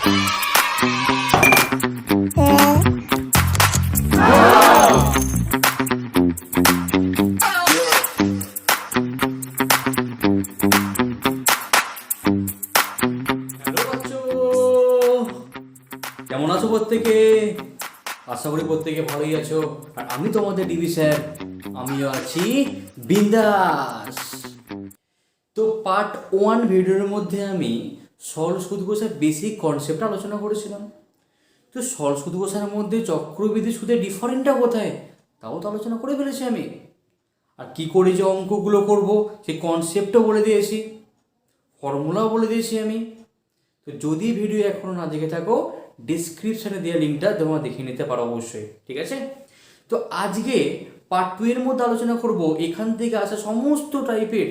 কেমন আছো প্রত্যেকে? আশা করি প্রত্যেকে ভালোই আছো। আর আমি তোমাদের ডিবি স্যার, আমিও আছি বিন্দাস। তো পার্ট 1 ভিডিওর মধ্যে আমি সরল সুদ কষার বেসিক কনসেপ্ট আলোচনা করেছিলাম। তো সরল সুদ কষার মধ্যে চক্রবৃদ্ধি সুদের ডিফারেন্টটা কোথায় তাও তো আলোচনা করে ফেলেছি আমি। আর কি করে যে অঙ্কগুলো করব সেই কনসেপ্টও বলে দিয়েছি, ফর্মুলাও বলে দিয়েছি আমি। তো যদি ভিডিও এখনও না দেখে থাকো, ডিসক্রিপশানে দেওয়া লিঙ্কটা তোমরা দেখে নিতে পারো অবশ্যই, ঠিক আছে? তো আজকে পার্ট 2 এর মধ্যে আলোচনা করব এখান থেকে আসা সমস্ত টাইপের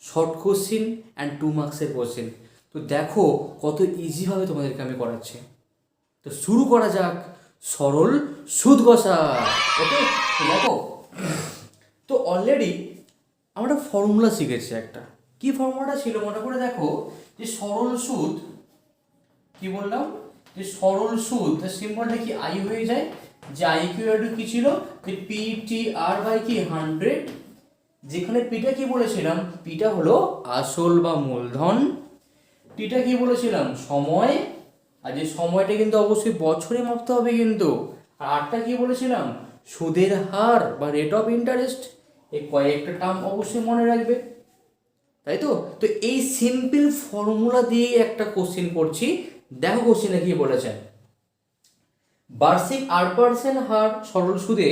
শর্ট কোশ্চেন অ্যান্ড 2 মার্কসের কোশ্চেন। তো দেখো কত ইজিভাবে তোমাদেরকে আমি করাচ্ছি। তো শুরু করা যাক সরল সুদ কষা। ওকে, দেখো তো অলরেডি আমরা ফর্মুলা শিখেছি একটা। কি ফর্মুলাটা ছিল মনে করে দেখো, যে সরল সুদ, কি বললাম, যে সরল সুদ তার সিম্বলটা কি আই হয়ে যায়, যে আই ইকুয়াল টু কি ছিল, যে পি টি আর বাই কি 100, যেখানে পিটা কি বলেছিলাম, পিটা হলো আসল বা মূলধন, টিটা কি বলেছিলাম সময়, আর যে সময়টা কিন্তু অবশ্যই বছরে মাপতে হবে কিন্তু, আর আরটা কি বলেছিলাম সুদের হার বা রেট অফ ইন্টারেস্ট। এই কয়েকটা টার্ম অবশ্যই মনে রাখবে, তাই তো? তো এই সিম্পল ফর্মুলা দিয়ে একটা কোশ্চেন করছি। দেখো কোশ্চেনে কি বলেছে, বার্ষিক 8% হার সরল সুদে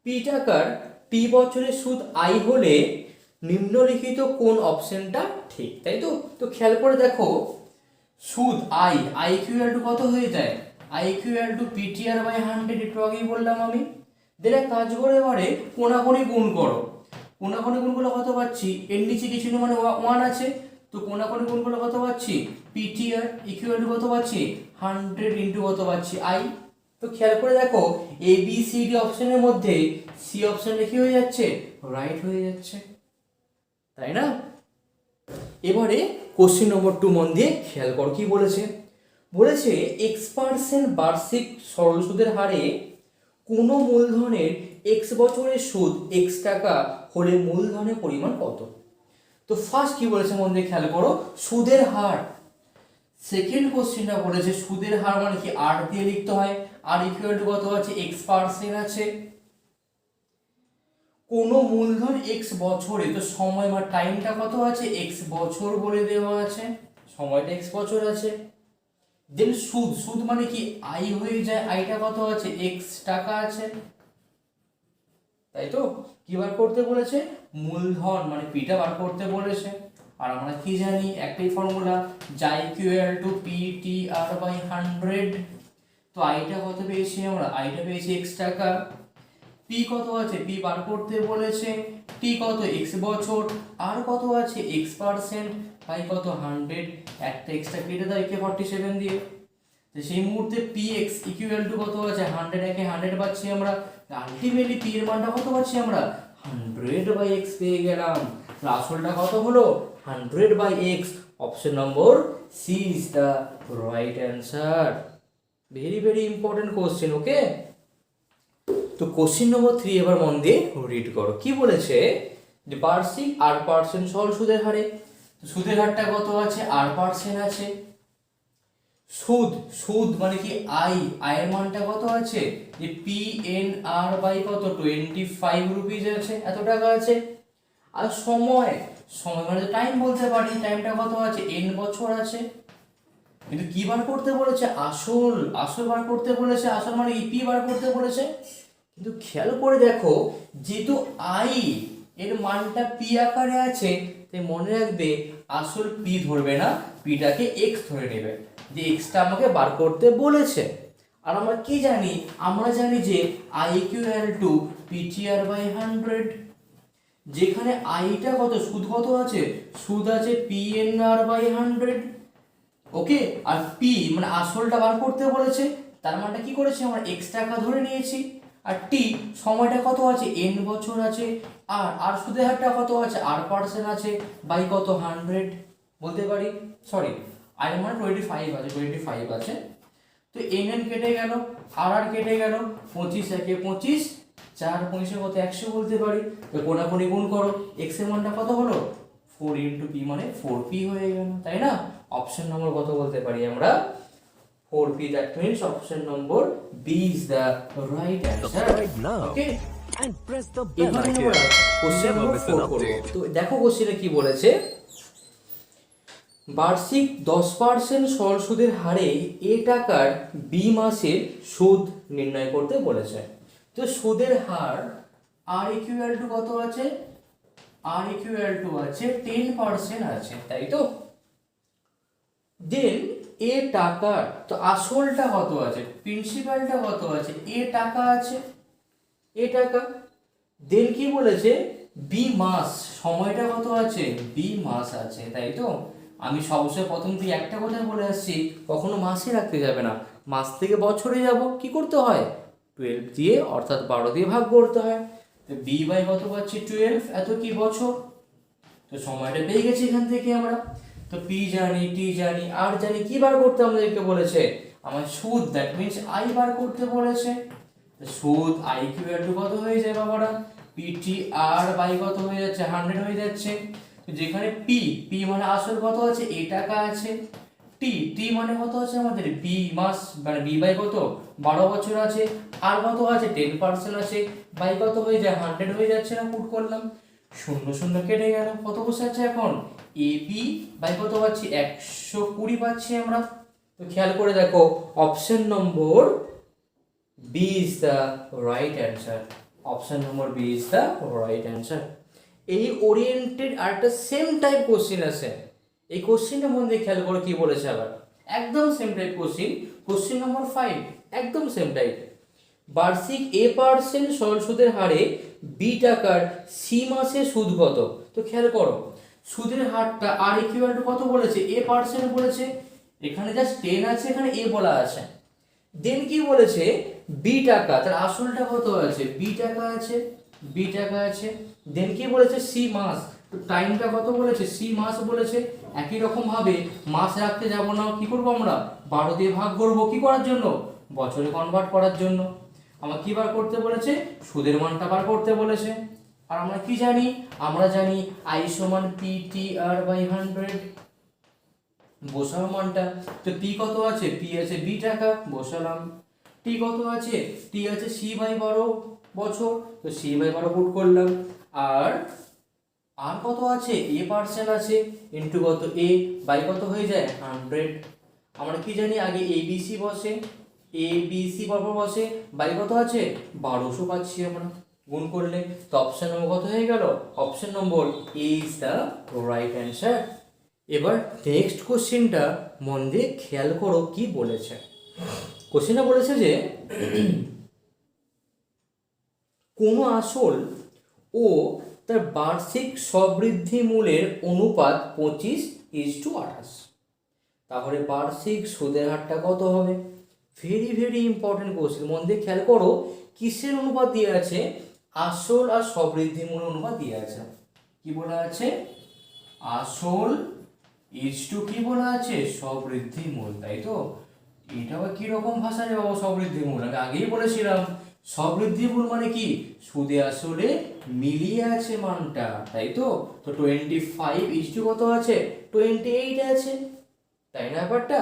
পি টাকার টি বছরের সুদ আই হলে নিম্নলিখিত কোন অপশনটা ঠিক, তাই তো? তো খেয়াল করে দেখো, সুদ আই ইকুয়াল টু কত হয়ে যায়, I equal to PTR by 100, একটু আগেই বললাম আমি। দিলে কাজ করে এবারে কোনাকুনি গুণ করো, কোনাকুনি গুণ করলে কত পাচ্ছি, এর নিচে কিছু না মানে 1 আছে, তো কোনাকুনি গুণ করলে কত পাচ্ছি, পিটিআর ইকুয়াল টু কত পাচ্ছি 100 ইন্টু কত পাচ্ছি আই। তো খেয়াল করে দেখো এ বি সি ডি অপশনের মধ্যে সি অপশনটা কি হয়ে যাচ্ছে, রাইট হয়ে যাচ্ছে, তাই না? এবারে কোশ্চেন নম্বর 2 মন দিয়ে খেয়াল করো কি বলেছে। বলেছে x% বার্ষিক সরল সুদের হারে কোনো মূলধনের x বছরের সুদ x টাকা হলে মূলধনের পরিমাণ কত। তো ফার্স্ট কি বলেছে মন দিয়ে খেয়াল করো, সুদের হার। সেকেন্ড কোশ্চেনটা বলেছে সুদের হার মানে কি আর দিয়ে লিখতে হয়, আর ইকুয়াল টু কত আছে x% আছে, কোন মূলধন x বছরে, তো সময় বা টাইমটা কত আছে x বছর বলে দেওয়া আছে, সময়টা x বছর আছে। দেন সুদ, সুদ মানে কি আই হয়ে যায়, আইটা কত আছে x টাকা আছে, তাই তো? কি বার করতে বলেছে, মূলধন মানে পিটা বার করতে বলেছে। আর আমরা কি জানি একটাই ফর্মুলা, যাই equal to P T R by 100। তো আইটা কত পেয়েছি আমরা, আইটা পেয়েছি x টাকা, পি কত আছে, পি বার করতে বলেছে, টি কত x বছর, আর কত আছে x% বাই কত 100, একটা এক্সট্রা কেটে দাও একে 47 দিয়ে। তো সেই মুহূর্তে px ইকুয়াল টু কত আছে 100, একে 100 পাচ্ছি আমরা, আলটিমেটলি p এর মানটা কত পাচ্ছি আমরা 100 বাই x পেয়ে গেলাম। আসলটা কত হলো 100 by x। Option number C is the right answer. Very very important question, okay? তো কোশ্চেন নম্বর 3 এবার মন দিয়ে রিড করো। কি বলেছে, যে বার্ষিক 8% সরল সুদের হারে, সুদের হারটা কত আছে 8% আছে। সুদ, সুদ মানে কি আই, আয়ের মানটা কত আছে, যে পি এন আর বাই কত 25 রুপিজ আছে, এত টাকা আছে। আর সময়, সময় মানে টাইম বলতে পারি, টাইমটা কত আছে এন বছর আছে। কিন্তু কি বার করতে বলেছে, আসল, আসল বার করতে বলেছে, আসল মানে পি বার করতে বলেছে। কিন্তু খেয়াল করে দেখো, যেহেতু আই এর মানটা পি আকারে আছে, তাই মনে রাখবে আসল পি ধরবে না, পিটাকে এক্স ধরে নেবে, যে এক্সটা আমাকে বার করতে বলেছে। আর আমরা কি জানি, আমরা জানি যে I equal to PTR by 100, যেখানে আইটা কত, সুদ কত আছে, সুদ আছে পিএনআর বাই 100, ওকে? আর পি মানে আসলটা বার করতে বলেছে, তার মানটা কি করেছি আমরা এক্স টাকা ধরে নিয়েছি। আর টি সময়টা কত আছে এন বছর আছে, আর সুদের হারটা কত আছে 8% আছে, বাই কত 100 বলতে পারি, সরি আই মানে 25 আছে। তো এন কেটে গেল, আর কেটে গেল, 25 একে 25, 4 25 কত 100 বলতে পারি। তো কোনাকুনি গুণ করো, এক্স এর মানটা কত হলো 4 ইন্টু পি মানে 4p হয়ে গেল, তাই না? অপশন নম্বর কত বলতে পারি আমরা 4p, that means option number B is the right answer. Okay, and press the bell এবারে icon. আমরা question Never number miss 4 an করব। update. তো দেখো কোশ্চেনে কি বলেছে, বার্ষিক 10% সরল সুদের হারে এ টাকার বি মাসের সুদ নির্ণয় করতে বলেছে। তো সুদের হার আর ইকুয়াল টু কত আছে, আর ইকুয়াল টু আছে 10% আছে, তাই তো? দেন এ টাকার, তো আসলটা কত আছে, প্রিন্সিপালটা কত আছে, এ টাকা আছে, এ টাকা। দেন কি বলেছে, বি মাস, সময়টা কত আছে, বি মাস আছে, তাই তো? আমি সবসময় প্রথম থেকে একটা কথা বলে আসছি, কখনো মাসে রাখতে যাবে না, মাস থেকে বছরে যাব, কি করতে হয় 12 দিয়ে অর্থাৎ 12 দিয়ে ভাগ করতে হয়। তো বি বাই কত পাচ্ছি 12, এত কি বছর। তো সময়টা পেয়ে গেছি এখান থেকে আমরা। তো পি জানি, টি জানি, আর জানি, কি বার করতে আমাদেরকে বলেছে, আমার সুদ, দ্যাট মিন্স আই বার করতে বলেছে। সুদ আই ইকুয়াল টু কত হয়ে যায় বাবারা, পিটি আর বাই কত হয়ে যাচ্ছে 100 হয়ে যাচ্ছে। তো যেখানে পি, পি মানে আসল কত আছে, এ টাকা আছে। টি, টি মানে কত আছে আমাদের, বি মাস মানে বি বাই কত 12 বছর আছে। আর কত আছে 10% আছে, বাই কত হয়ে যায় 100 হয়ে যাচ্ছে না, পুট করলাম, শূন্য শূন্য কেটে গেল, কত বসে আছে এখন এ বি বাই কত পাচ্ছি 120 পাচ্ছি আমরা। তো খেয়াল করে দেখো option number B is the right answer, option number B is the right answer. এই ওরিয়েন্টেড আরেকটা সেম টাইপ কোশ্চিন আছে, এই কোশ্চিনটা মন দিয়ে খেয়াল করে কি বলেছে আবার, একদম same type question, question number 5, একদম সেম টাইপ। বার্ষিক a% সরল সুদের হারে বি টাকার সি মাসে সুদ কত। তো খেয়াল করো সুদের হারটা আর ইকুয়াল টু কত বলেছে, a% বলেছে, এখানে জাস্ট 10 আছে, এখানে a বলা আছে। দেন কি বলেছে বি টাকা, তার আসলটা কত আছে, বি টাকা আছে, বি টাকা আছে। দেন কি বলেছে সি মাস, তো টাইমটা কত বলেছে, সি মাস বলেছে। একই রকম ভাবে মাস রাখতে যাব না, কি করব আমরা 12 দিয়ে ভাগ করব, কি করার জন্য, বছরে কনভার্ট করার জন্য। আমার কি বার করতে বলেছে, সুদের মানটা বার করতে বলেছে। আর আমরা কি জানি, আমরা জানি আই সমান পি টি আর বাই 100, বসাও মানটা। তো পি কত আছে, পি আছে বি টাকা, বসালাম। টি কত আছে, টি আছে সি বাই 12 বছর, তো সি বাই 12 পুট করলাম। আর আর কত আছে, a% আছে, ইন্টু কত এ বাই কত হয়ে যায় 100। আমরা কি জানি আগে এ বি সি বসে, এ বি সি বরাবর বসে, বাই কত আছে 1200 পাচ্ছি আমরা, গুণ করলে। তো অপশন নম্বর কত হয়ে গেল, option number A is the right answer. এবার নেক্সট কোশ্চেনটা মন দিয়ে খেয়াল করো কি বলেছে। কোশ্চেনটা বলেছে যে কোনো আসল ও তার বার্ষিক সবৃদ্ধি মূলের অনুপাত 25:28, তাহলে বার্ষিক সুদের হারটা কত হবে। ভেরি ভেরি ইম্পর্টেন্ট কোশ্চেন, মন দিয়ে খেয়াল করো কিসের অনুপাত দিয়ে আছে, আসল আর সবৃদ্ধি মূল অনুপাত দিয়ে আছে। কি বলা আছে, আসল ইজ টু কি বলা আছে, সবৃদ্ধি মূল, তাই তো? এটা আবার কিরকম ভাষা রে বাবা, সবৃদ্ধি মূল, আমি আগেই বলেছিলাম সবৃদ্ধি মূল মানে কি, সুদে আসলে মিলিয়ে আছে মানটা, তাই তো? তো 25 ইজ টু কত আছে, 28 আছে, তাই না ব্যাপারটা?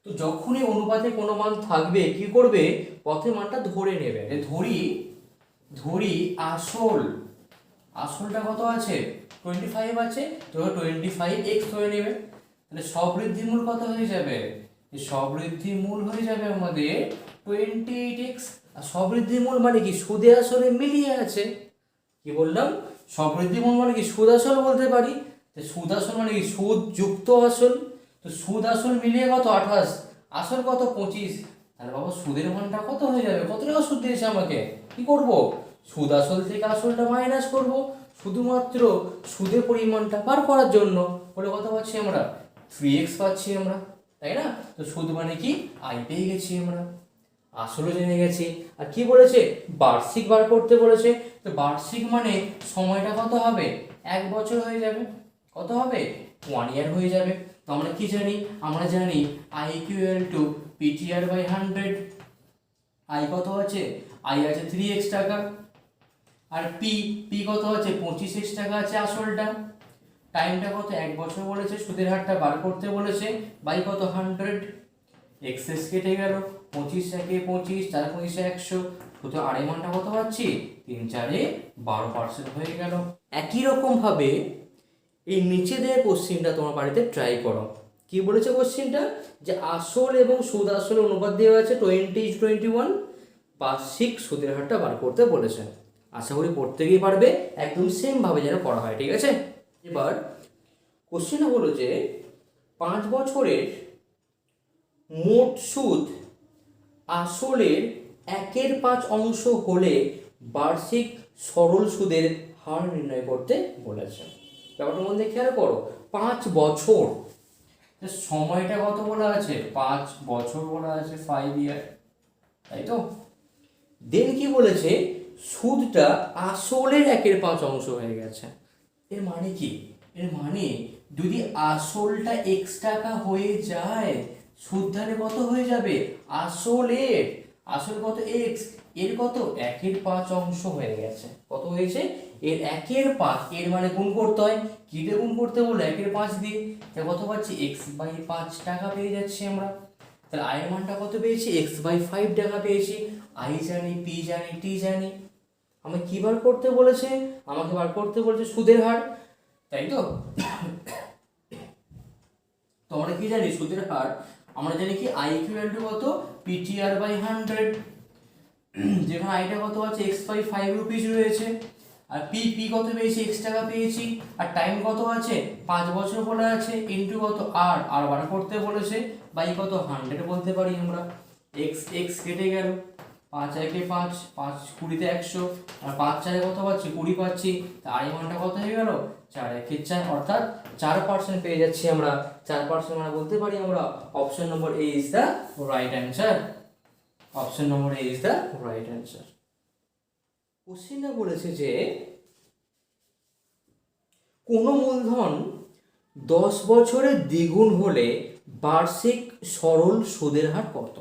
তো যখনই অনুপাতে কোনো মান থাকবে কি করবে, প্রথমে মানটা ধরে নেবে। ধরি ধরি আসল, আসলটা কত আছে 25 আছে, তো 25x ধরে নেবে, তাহলে সবৃদ্ধি মূল কত হয়ে যাবে, সবৃদ্ধি মূল হয়ে যাবে আমাদের 28x। আর সবৃদ্ধি মূল মানে কি, সুদে আসলে মিলিয়ে আছে। কি বললাম, সবৃদ্ধি মূল মানে কি সুদ আসল বলতে পারি। তো সুদ আসল মানে কি সুদ যুক্ত আসল, তো সুদ আসল মিলিয়ে কত 28, আসল কত 25, তাহলে বাবা সুদের মানটা কত হয়ে যাবে, কত টাকা সুদ দিয়েছে আমাকে, কি করব সুদ আসল থেকে আসলটা মাইনাস করব, শুধুমাত্র সুদের পরিমাণটা বার করার জন্য। বলে কত পাচ্ছি আমরা 3x পাচ্ছি আমরা, তাই না? তো সুদ মানে কি আই পেয়ে গেছি আমরা, আসলে জেনে গেছি। আর কি বলেছে, বার্ষিক বার করতে বলেছে। তো বার্ষিক মানে সময়টা কত হবে, 1 বছর হয়ে যাবে, কত হবে 1 ইয়ার হয়ে যাবে। তো আমরা কি জানি, আমরা জানি I equal to PTR by 100। I কত আছে, আই আছে 3x টাকা, আর পি পি কত আছে 25x টাকা আছে আসলটা। টাইমটা কত, 1 বছর বলেছে, সুদের হারটা বার করতে বলেছে, বাই কত 100, এক্সেস কেটে গেল, 25 একে 25, 4 25 100, তো আর এর মানটা কত পাচ্ছি, 3 4 12% হয়ে গেল। একই রকম ভাবে এই নিচে দেওয়া কোশ্চেনটা তোমার বাড়িতে ট্রাই করো। কি বলেছে কোশ্চেনটা, যে আসল এবং সুদ আসলে অনুপাত দেওয়া আছে 20:21, বার্ষিক সুদের হারটা বার করতে বলেছে। আশা করি পড়তে গিয়ে পারবে, একদম সেম ভাবে যেন পড়া হয়, ঠিক আছে। এবার কোশ্চেনটা হলো যে 5 বছরের মোট সুদ আসলের 1/5 অংশ হলে বার্ষিক সরল সুদের হার নির্ণয় করতে বলেছে। ব্যাপারটার মধ্যে খেয়াল করো, 5 বছর, সময়টা কত বলা আছে, 5 বছর বলা আছে, 5 ইয়ার, তাই তো। দেন কি বলেছে, সুদটা আসলের 1/5 অংশ হয়ে গেছে। এর মানে কি, এর মানে যদি আসলটা x টাকা হয়ে যায়, সুদ ধারে কত হয়ে যাবে, আসলের, আসল কত x, এর কত 1/5 অংশ হয়ে গেছে। কত হয়েছে, এর 1/5, এর মানে গুণ করতে হয়, কি দিয়ে গুণ করতে বললো, 1/5 দিয়ে, তাহলে কত পাচ্ছি, x/5 টাকা পেয়ে যাচ্ছি আমরা। তাহলে আই এর মানটা কত পেয়েছি, x/5 টাকা পেয়েছি। আই জানি, পি জানি, টি জানি। আমাকে কি বার করতে বলেছে, আমাকে বার করতে বলেছে সুদের হার, তাই তো। তো আমরা কি জানি, সুদের হার আমরা জানি কি, আই ইকুয়াল টু কত, পিটিআর বাই 100, যেখানে আইটা কত আছে, x/5 রুপিস রয়েছে, আর পি পি কত পেয়েছি, x টাকা পেয়েছি, আর টাইম কত আছে, 5 বছর বলে আছে, ইনটু কত আর আর বার করতে বলেছে, বাই কত 100 বলতে পারি আমরা। এক্স এক্স কেটে গেল, 5 একে 5, 5 20 100, আর 5 4 কত পাচ্ছি, 20 পাচ্ছি, আর এই মানটা কত হয়ে গেল, 4 একে 4, অর্থাৎ 4% পেয়ে যাচ্ছি আমরা। 4% মানে বলতে পারি আমরা option number A is the right answer. Option number A is the right answer. কোশ্চেনটা বলেছে যে কোন মূলধন 10 বছরে দ্বিগুণ হলে বার্ষিক সরল সুদের হার কত।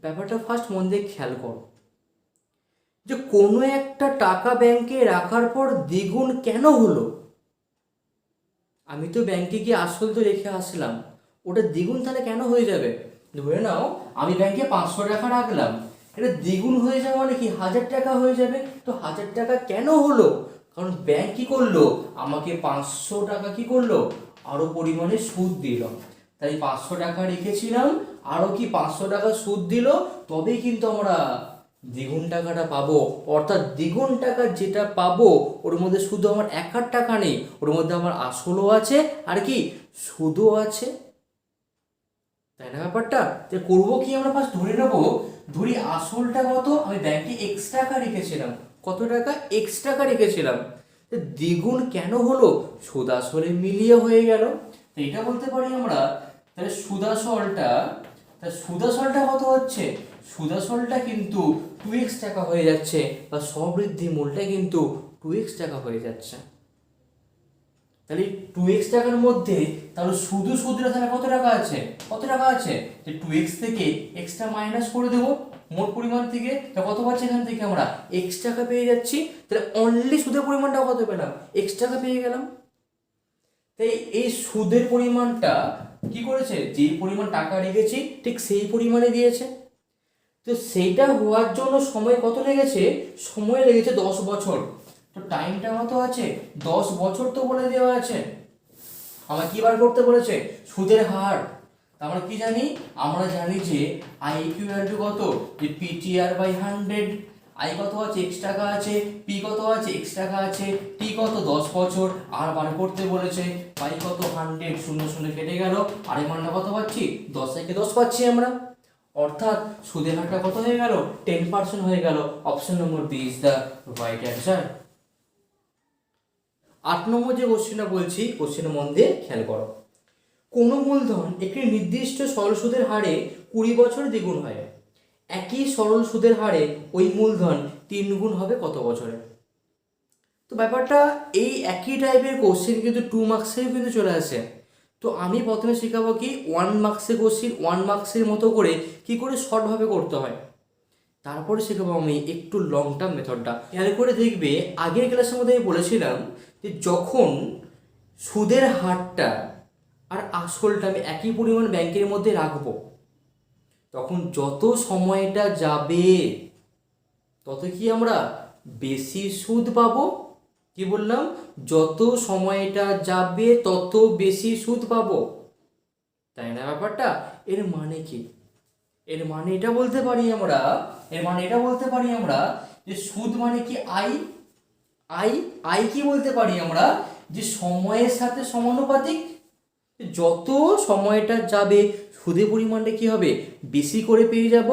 ব্যাপারটা ফার্স্ট মন দিয়ে খেয়াল করো, যে কোনো একটা টাকা ব্যাংকে রাখার পর দ্বিগুণ কেন হলো। আমি তো ব্যাংকে গিয়ে আসল তো রেখে আসলাম, ওটা দ্বিগুণ তাহলে কেন হয়ে যাবে। ধরে নাও আমি ব্যাংকে 500 টাকা রাখলাম, এটা দ্বিগুণ হয়ে যাওয়া মানে কি 1000 টাকা হয়ে যাবে। তো 1000 টাকা কেন হলো, কারণ ব্যাংক কি করলো, আমাকে 500 টাকা কি করলো, আরো পরিমাণে সুদ দিল। তাই 500 টাকা রেখেছিলাম, আরো কি 500 টাকা সুদ দিল, তবেই কিন্তু আমরা দ্বিগুণ টাকাটা পাবো। অর্থাৎ দ্বিগুণ টাকা যেটা পাবো, ওর মধ্যে শুধু আমার 1 টাকা নেই, ওর মধ্যে আমার আসলও আছে আর কি সুদও আছে, তাই না ব্যাপারটা। তো করবো কি, আমরা ফার্স্ট ধরে নেবো, ধরি আসলটা কত, আমি ব্যাংকে x টাকা রেখেছিলাম, কত টাকা, x টাকা রেখেছিলাম, দ্বিগুণ কেন হলো, সুদ আসলে মিলিয়ে হয়ে গেল। তো এটা বলতে পারি আমরা, তাহলে সুদাসলটা, তা সুদাসলটা কত হচ্ছে, সুদাসলটা কিন্তু 2x টাকা হয়ে যাচ্ছে, বা সবৃদ্ধি মূলটা কিন্তু 2x টাকা হয়ে যাচ্ছে। তাহলে 2x টাকার মধ্যে তাহলে শুধু সুদটা তাহলে কত টাকা আছে, কত টাকা আছে, যে 2x থেকে xটা মাইনাস করে দেবো মোট পরিমাণ থেকে, তা কত পাচ্ছি এখান থেকে আমরা x টাকা পেয়ে যাচ্ছি। তাহলে অনলি সুদের পরিমাণটা কত পেলাম, x টাকা পেয়ে গেলাম। তাই এই সুদের পরিমাণটা কি করেছে, যে পরিমাণ টাকা রেখেছি ঠিক সেই পরিমাণে দিয়েছে। তো সেইটা হওয়ার জন্য সময় কত লেগেছে, সময় লেগেছে 10 বছর। তো টাইমটা কত আছে, 10 বছর তো বলে দেওয়া আছে। আমার কি বার করতে বলেছে, সুদের হার। আমরা কি জানি, আমরা জানি যে আই ইকুয়াল টু কত, যে পিটিআর বাই 100। আই কত আছে, x টাকা আছে, পি কত আছে, x টাকা আছে, টি কত 10 বছর, আর বার করতে বলেছে, পাই কত 100, 0 0 কেটে গেল, আর এর মানটা কত পাচ্ছি, 10 থেকে 10 পাচ্ছি আমরা। অর্থাৎ সুদের হারটা কত হয়ে গেল, 10% হয়ে গেল। Option number B is the right answer. 8 number যে কোশ্চেনটা বলছি, কোশ্চেনের মন দিয়ে খেয়াল করো। কোন মূলধন একটি নির্দিষ্ট সরল সুদের হারে 20 বছর দ্বিগুণ হয়, একই সরল সুদের হারে ওই মূলধন 3 গুণ হবে কত বছরে। তো ব্যাপারটা এই একই টাইপের কোশ্চেন কিন্তু 2 মার্কসেও কিন্তু চলে আসে। তো আমি প্রথমে শেখাবো কি 1 মার্কসের কোশ্চিন 1 মার্কসের মতো করে কি করে শর্টভাবে করতে হয়, তারপরে শেখাবো আমি একটু লং টার্ম মেথডটা। খেয়াল করে দেখবে আগের ক্লাসের মধ্যে আমি বলেছিলাম যে যখন সুদের হারটা আর আসলটা আমি একই পরিমাণ ব্যাংকের মধ্যে রাখবো, তখন যত সময়টা যাবে তত কি আমরা বেশি সুদ পাবো। কি বললাম? যত সময়টা যাবে তত বেশি সুদ পাবো, তাই না ব্যাপারটা? এর মানে কি? এর মানে এটা বলতে পারি আমরা, যে সুদ মানে কি আই, আই আই কি বলতে পারি আমরা, যে সময়ের সাথে সমানুপাতিক। যত সময়টা যাবে সুদের পরিমাণটা কি হবে, বেশি করে পেয়ে যাব।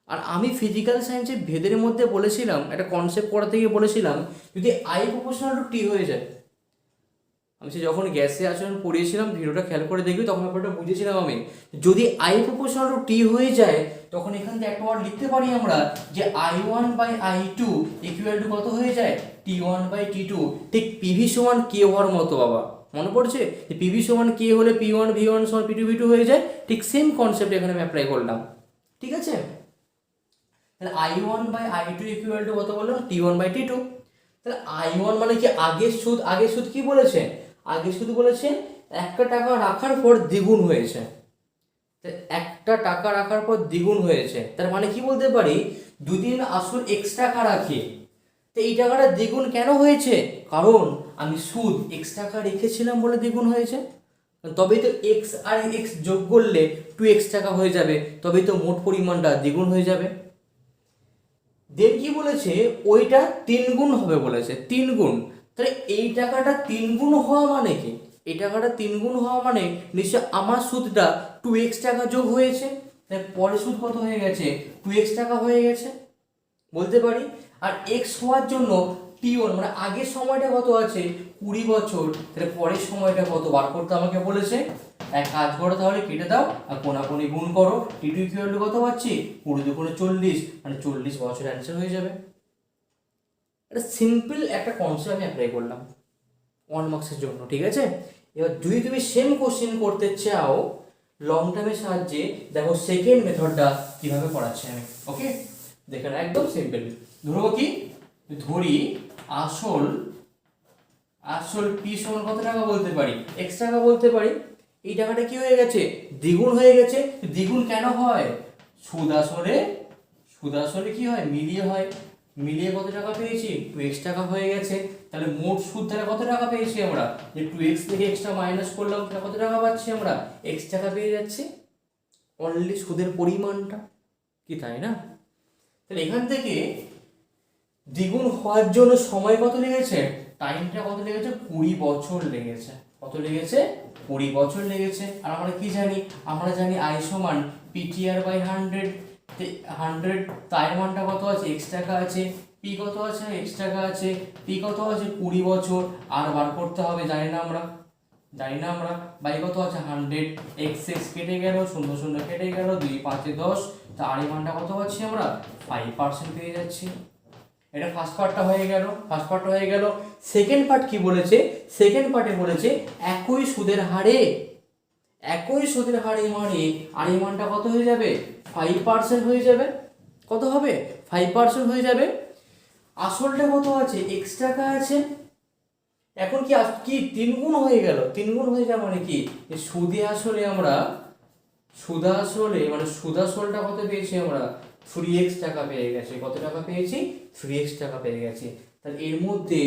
আর আমি ফিজিক্যাল সায়েন্সের ভেদের মধ্যে বলেছিলাম, একটা কনসেপ্ট পড়াতে গিয়ে বলেছিলাম, যদি আই প্রপোর্শনাল টু টি হয়ে যায়, আমি সে যখন গ্যাসে আচরণ পড়িয়েছিলাম, ভিডিওটা খেয়াল করে দেখবি, তখন ব্যাপারটা বুঝেছিলাম আমি। যদি আই প্রপোর্শনাল টু টি হয়ে যায়, তখন এখান থেকে একটা ওয়ার্ড লিখতে পারি আমরা যে I1/I2 ইকুয়াল টু কত হয়ে যায়, T1/T2। ঠিক পিভি সমান কে হওয়ার মতো বাবা, মনে পড়ছে যে পিভি সমান কে হলে P1 V1 সমান P2 V2 হয়ে যায়। ঠিক সেম কনসেপ্ট এখানে আমি অ্যাপ্লাই করলাম, ঠিক আছে? তাহলে I1/I2 ইকুয়াল টু কত বললাম, T1/T2। তাহলে I1 মানে কি আগের সুদ কি বলেছে, আগের সুদ বলেছে 1 টাকা রাখার পর দ্বিগুণ হয়েছে। 1 টাকা রাখার পর দ্বিগুণ হয়েছে, তার মানে কি বলতে পারি, দুদিন আসল x টাকা রাখি, তো এই টাকাটা দ্বিগুণ কেন হয়েছে? কারণ আমি সুদ x টাকা রেখেছিলাম বলে দ্বিগুণ হয়েছে। তবেই তো x আর x যোগ করলে 2x টাকা হয়ে যাবে, তবেই তো মোট পরিমাণটা দ্বিগুণ হয়ে যাবে। দেন কি বলেছে, ওইটা 3 গুণ হবে বলেছে, 3 গুণ। তাহলে এই টাকাটা 3 গুণ হওয়া মানে কি, এই টাকাটা 3 গুণ হওয়া মানে নিশ্চয় আমার সুদটা 2x টাকা যোগ হয়েছে, তাই পরে সুদ কত হয়ে গেছে, 2x টাকা হয়ে গেছে বলতে পারি। আর x হওয়ার জন্য T1 মানে আগের সময়টা কত আছে, 20 বছর, তাহলে পরের সময়টা কত বার করতে আমাকে বলেছে। এক কাজ করো, তাহলে কেটে দাও আর কোনাকুনি গুণ করো, T2 ইকুয়াল টু কত পাচ্ছি, 20 দুগুণে 40, মানে 40 বছর অ্যান্সার হয়ে যাবে। এটা সিম্পল একটা কনসেপ্ট আমি অ্যাপ্লাই করলাম 1 মার্কসের জন্য, ঠিক আছে? এবার যদি তুমি সেম কোশ্চেন করতে চাও লং টার্মের সাহায্যে, দেখো সেকেন্ড মেথডটা কিভাবে করাচ্ছি আমি। ওকে, দেখে না, একদম সিম্পল। ধরো কি, ধরি আসল পি সমান কত টাকা বলতে পারি, x টাকা বলতে পারি। এই টাকাটা কি হয়ে গেছে, দ্বিগুণ হয়ে গেছে। দ্বিগুণ কেন হয়, সুদ আসলে কি হয়, মিলিয়ে হয়। মিলিয়ে কত টাকা পেয়েছি, 2x টাকা হয়ে গেছে। তাহলে মোট সুদ দ্বারা কত টাকা পেয়েছি আমরা, যে 2x থেকে এক্সট্রা মাইনাস করলাম, তাহলে কত টাকা পাচ্ছি আমরা, x টাকা পেয়ে যাচ্ছি। অনলি সুদের পরিমাণটা কি, তাই না? তাহলে এখান থেকে দ্বিগুণ হওয়ার জন্য সময় কত লেগেছে, টাইমটা কত লেগেছে, 20 বছর লেগেছে। কত লেগেছে, 20 বছর লেগেছে। আর আমরা কি জানি, আমরা জানি I সমান PTR/100। 100 তার মানটা কত আছে, x টাকা আছে, p কত আছে, x টাকা আছে, p কত আছে, 20 বছর। আর বার করতে হবে, জানি না আমরা বাই কত আছে 100, x কেটে গেল, 0 0 কেটে গেল, 2 5 10, তার মানটা কত পাচ্ছি আমরা, 5% পেয়ে যাচ্ছি। এটা ফার্স্ট পার্টটা হয়ে গেল। সেকেন্ড পার্ট কি বলেছে, সেকেন্ড পার্টে বলেছে একই সুদের হারে মানে আর এই মানটা কত হয়ে যাবে, 5% হয়ে যাবে। কত হবে, 5% হয়ে যাবে। আসলটা কত আছে, x টাকা আছে। এখন কি 3 গুণ হয়ে গেল, 3 গুণ হয়ে যাওয়া মানে কি, সুদ আসলটা কত পেয়েছি আমরা, 3x টাকা পেয়ে গেছি। কত টাকা পেয়েছি, 3x টাকা পেয়ে গেছি। তাহলে এর মধ্যে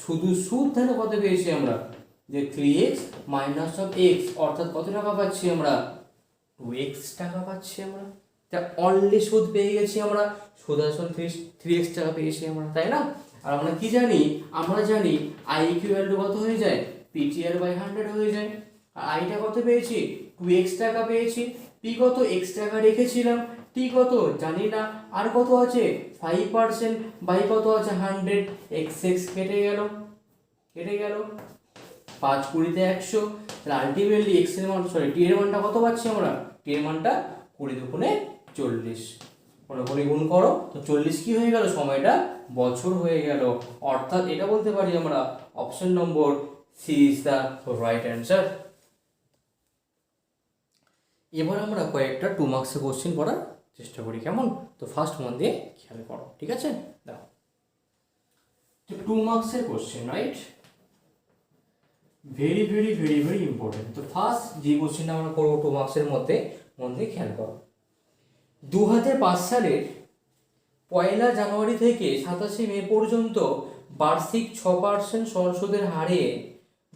শুধু সুদ তাহলে কত পেয়েছি আমরা, যে 3x মাইনাস অফ x, অর্থাৎ কত টাকা পাচ্ছি আমরা, 2x টাকা পাচ্ছি আমরা। তা অনলি সুদ পেয়ে গেছি আমরা, সুদ আসল 3x টাকা পেয়েছি আমরা, তাই না? আর আমরা কি জানি, I ইকুয়াল টু কত হয়ে যায়, PTR/100 হয়ে যায়। আর আইটা কত পেয়েছি, 2x টাকা পেয়েছি। p কত, x টাকা রেখেছিলাম। t কত জানি না। আর কত আছে, 5% বাই কত আছে 100, x কেটে গেল 5 20 তে 100। তাহলে আলটিমেটলি x এর মান, t এর মানটা কত পাচ্ছি আমরা, t এর মানটা 20 দুগুণে 40। কোনগুলি গুণ করো, তো 40 কি হয়ে গেল, সময়টা বছর হয়ে গেল। অর্থাৎ এটা বলতে পারি আমরা, option number C is the right answer. এবার আমরা কয়েকটা 2 মার্কসের কোশ্চেন করার চেষ্টা করি, কেমন? তো ফার্স্ট মন দিয়ে খেয়াল করো, ঠিক আছে? দেখো, তো 2 মার্কসের question, right? Very very very very important. তো ফার্স্ট যে কোশ্চেনটা আমরা করবো 2 মার্কসের মধ্যে, মন দিয়ে খেয়াল করো। 2005 সালের 1 জানুয়ারি থেকে 27 মে পর্যন্ত বার্ষিক 6% সরল সুদের হারে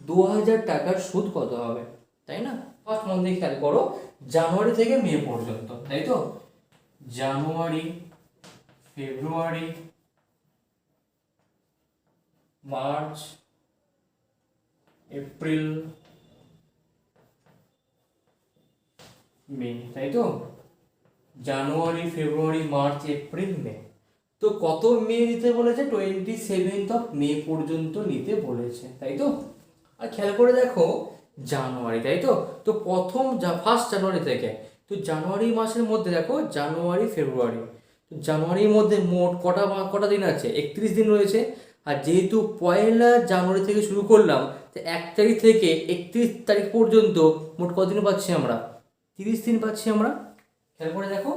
2000 টাকার সুদ কত হবে, তাই না? ফার্স্ট মন দিয়ে খেয়াল করো, জানুয়ারি থেকে মে পর্যন্ত, তাই তো? জানুয়ারি, ফেব্রুয়ারি, মার্চ, এপ্রিল, মে, তাই তো? জানুয়ারি, ফেব্রুয়ারি, মার্চ, এপ্রিল, মে। তো কত মে নিতে বলেছে? 27 মে পর্যন্ত নিতে বলেছে, তাই তো? আর খেয়াল করে দেখো, জানুয়ারি, তাই তো? তো প্রথম ফার্স্ট জানুয়ারি থেকে, তো জানুয়ারি মাসের মধ্যে দেখো, জানুয়ারি, ফেব্রুয়ারি, তো জানুয়ারির মধ্যে মোট কটা দিন আছে? 31 দিন রয়েছে। আর যেহেতু 1 জানুয়ারি থেকে শুরু করলাম, তো 1 তারিখ থেকে 31 তারিখ পর্যন্ত মোট কদিন পাচ্ছি আমরা? 30 দিন পাচ্ছি আমরা। খেয়াল করে দেখো,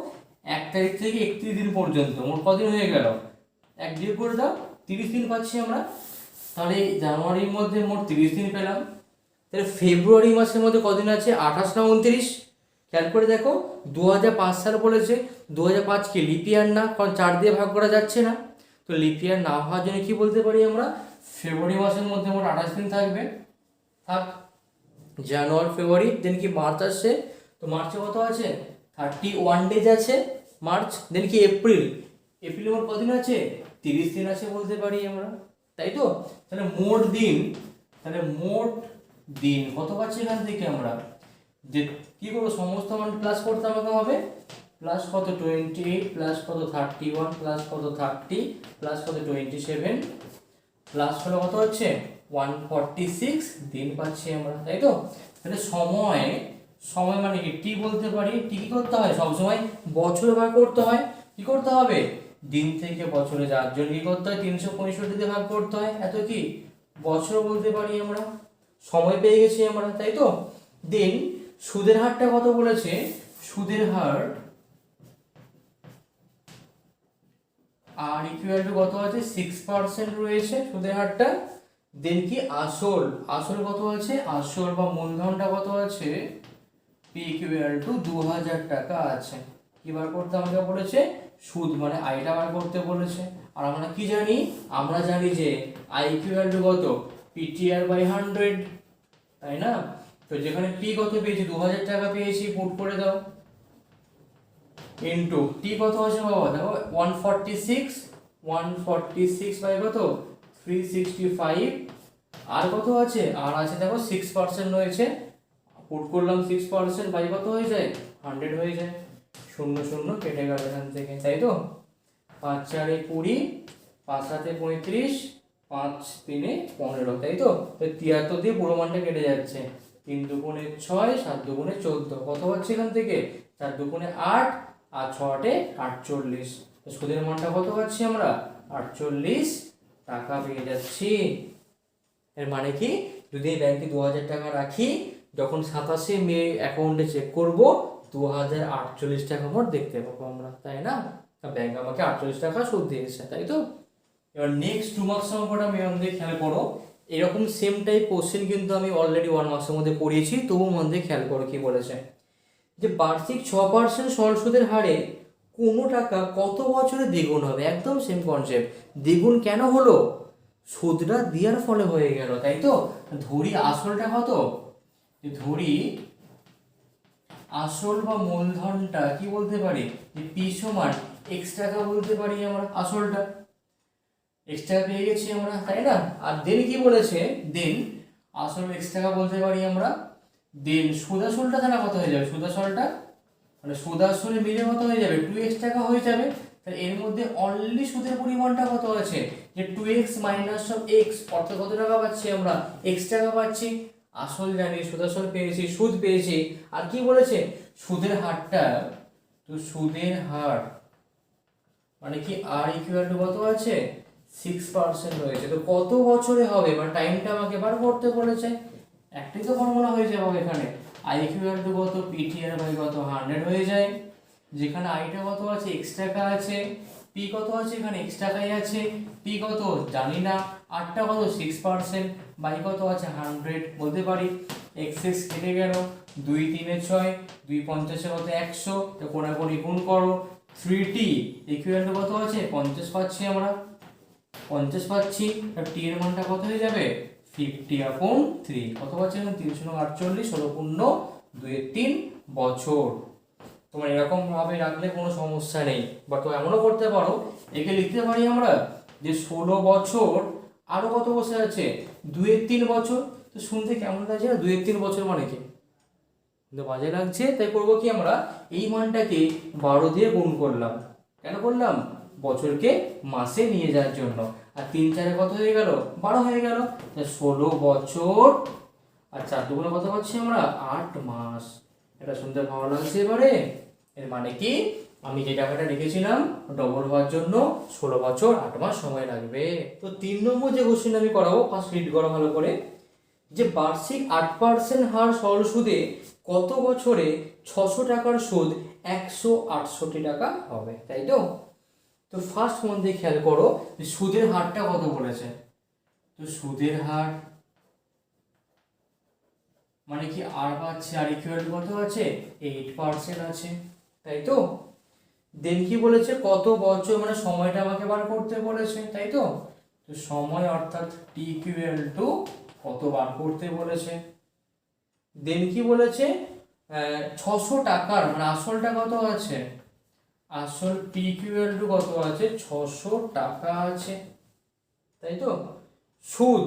1 তারিখ থেকে 31 দিন পর্যন্ত মোট কদিন হয়ে গেল? 1 বিয়োগ করে দাও, 30 দিন পাচ্ছি আমরা। তাহলে জানুয়ারির মধ্যে মোট 30 দিন পেলাম। তাহলে ফেব্রুয়ারি মাসের মধ্যে কদিন আছে? 28 না 29? খেয়াল করে দেখো, 2005 সাল বলেছে, 2005 কি লিপ ইয়ার না? কারণ 4 দিয়ে ভাগ করা যাচ্ছে না। তো লিপ ইয়ার না হওয়ার জন্য কি বলতে পারি আমরা? ফেব্রুয়ারি মাসের মধ্যে মোট 28 দিন থাকবে, থাক। জানুয়ারি, ফেব্রুয়ারি, দেন কি মার্চ আসছে, তো মার্চে কত আছে? 31 ডেজ আছে মার্চ। দেন কি এপ্রিল, এপ্রিলে মোট কদিন আছে? 30 দিন আছে বলতে পারি আমরা, তাই তো? তাহলে মোট দিন কত পাচ্ছি এখান থেকে আমরা? যে কি করবো, সমস্ত মান প্লাস করতে আমাকে হবে। প্লাস কত? 28 প্লাস কত? 31 প্লাস কত? 30 প্লাস কত? 27 প্লাস হলো কত হচ্ছে? 146 দিন পাচ্ছি আমরা, তাই তো? তাহলে সময় মানে কি? টি বলতে পারি। টি কি করতে হয়? সবসময় বছরে ভাগ করতে হয়। কি করতে হবে? দিন থেকে বছরে যাওয়ার জন্য কি করতে হয়? 365 দিয়ে ভাগ করতে হয়। এত কি বছর বলতে পারি আমরা। সময় পেয়ে গেছি আমরা, তাই তো? দেন সুদের হারটা কত বলেছে? সুদের হার আর ইকুয়াল টু কত আছে? 6% রয়েছে সুদের হারটা। দেন কি আসল কত আছে? আসল বা মূলধনটা কত আছে? পি ইকুয়াল টু 2000 টাকা আছে। কি বার করতে আমাকে বলেছে? সুদ মানে আইটা বার করতে বলেছে। আর আমরা কি জানি? আমরা জানি যে আই ইকুয়াল টু কত? পিটিআর বাই 100, তাই না? তো যেখানে পি কত পেয়েছি? 2000 টাকা পেয়েছি, পুট করে দাও। ইনটু টি কত আছে বাবা? দেখো 146 বাই কত? 365। আর কত আছে? আর আছে দেখো 6% রয়েছে, পুট করলাম 6% বাই কত হয়ে যায়? 100 হয়ে যায়। 0 0 কেটে গেল এখান থেকে, তাই তো? 5 4 20, 5 7 35, 5 3 15, তাই তো? 73 দিয়ে পুরো মানটা কেটে যাচ্ছে। 3 2 6, 7 2 14, কত হচ্ছে এখান থেকে? 4 2 8 আর 6 8 48। তো সুদের মানটা কত পাচ্ছি আমরা? 48 টাকা পেয়ে যাচ্ছি। এর মানে কি? যদি ব্যাংকে 2000 টাকা রাখি, যখন 27 মে অ্যাকাউন্টে চেক করব, 2048 টাকা মোট দেখতে পাবো আমরা, তাই না? ব্যাংক আমাকে 48 টাকা সুদ দিয়েছে, তাই তো? এবার নেক্সট 2 মার্কস অঙ্কটা আমি আমাদের খেয়াল করো। এরকম সেম টাইপ কোশ্চেন কিন্তু আমি অলরেডি 1 মার্কসের মধ্যে করিয়েছি, তবু মন দিয়ে খেয়াল করো কি বলেছে। যে বার্ষিক 6% সরল সুদের হারে কোনো টাকা কত বছরে দ্বিগুণ হবে? একদম সেম কনসেপ্ট। দ্বিগুণ কেন হলো? সুদটা দেওয়ার ফলে হয়ে গেল, তাই তো? ধরি আসলটা কত? ধরি আসল বা মূলধনটা কি বলতে পারি? যে পি সমান x টাকা বলতে পারি আমরা। আসলটা x টাকা পেয়ে গেছি আমরা, তাই না? আর দেন কি বলেছে? দেন আসল x টাকা বলতে পারি আমরা। দেন সুদ আসলটা তাহলে কত হয়ে যাবে? সুদ আসলটা মানে সুদ আসলে মিলে কত হয়ে যাবে? 2x টাকা হয়ে যাবে। তাহলে এর মধ্যে অনলি সুদের পরিমাণটা কত আছে? যে 2x মাইনাস অফ x, অর্থাৎ কত টাকা পাচ্ছি আমরা? x টাকা পাচ্ছি। আসল জানি, সুদ আসল পেয়েছি, সুদ পেয়েছি। আর কি বলেছে? সুদের হারটা, তো সুদের হার মানে কি আর ইকুয়াল টু কত আছে? 6% রয়েছে। তো কত বছরে হবে? মানে টাইমটা আমাকে বার করতে বলেছে। একটাই তো ফর্মুলা হয়ে যাবে এখানে, আই ইকুয়াল টু কত পিটি আর বাই কত 100 হয়ে যায়, যেখানে আইটা কত আছে x টাকা আছে, পি কত আছে এখানে x টাকাই আছে, পি কত জানি না, আরটা কত 6%, বাই কত আছে 100 বলতে পারি, x x কেটে গেল, 2 3 এ 6, 2 50 কত 100, তো কোণাকুণি গুণ করো, 3t ইকুয়াল টু কত আছে 50 পাচ্ছি আমরা, 50 পাচ্ছি, আর t এর মানটা কত হয়ে যাবে 50/3, কত পাচ্ছি এখন 348, 16 × 2 বছর। তোমার এরকম ভাবে রাখলে কোনো সমস্যা নেই, বা তো এমনও করতে পারো, একে লিখতে পারি আমরা যে 16 বছর আরো কত বসে আছে 2 বছর। তো শুনতে কেমন লাগছে না 2 বছর মানে কি, কিন্তু বাজে লাগছে, তাই করবো কি আমরা এই মানটাকে 12 দিয়ে গুণ করলাম, কেন করলাম বছরকে মাসে নিয়ে যাওয়ার জন্য, আর 3 4 কত হয়ে গেল 12 হয়ে গেল, তাই 16 বছর আর 4 দুগুণে কত পাচ্ছি আমরা 8 মাস। এটা শুনতে ভালো লাগছে এবারে, এর মানে কি আমি যে টাকাটা রেখেছিলাম ডবল হওয়ার জন্য 16 বছর 8 মাস সময় লাগবে। তো 3 নম্বর যে কোশ্চেন আমি করাবো, ফার্স্ট রিড করো ভালো করে, যে বার্ষিক 8% হার সরল সুদে কত বছরে 600 টাকার সুদ 168 টাকা হবে, তাই তো? তো ফার্স্ট মন দিয়ে খেয়াল করো যে সুদের হারটা কত বলেছে, তো সুদের হার মানে কি আর পাচ্ছে, আর ইকুয়াল টু কত আছে 8% আছে, তাই তো? দেন কি বলেছে কত বছর, মানে সময়টা আমাকে বার করতে বলেছে, তাই তো? তো সময় অর্থাৎ টি ইকুয়াল টু কত বার করতে বলেছে। দেন কি বলেছে 600 টাকার মানে আসলটা কত আছে, আসল পি ইকুয়াল টু কত আছে 600 টাকা আছে, তাই তো? সুদ,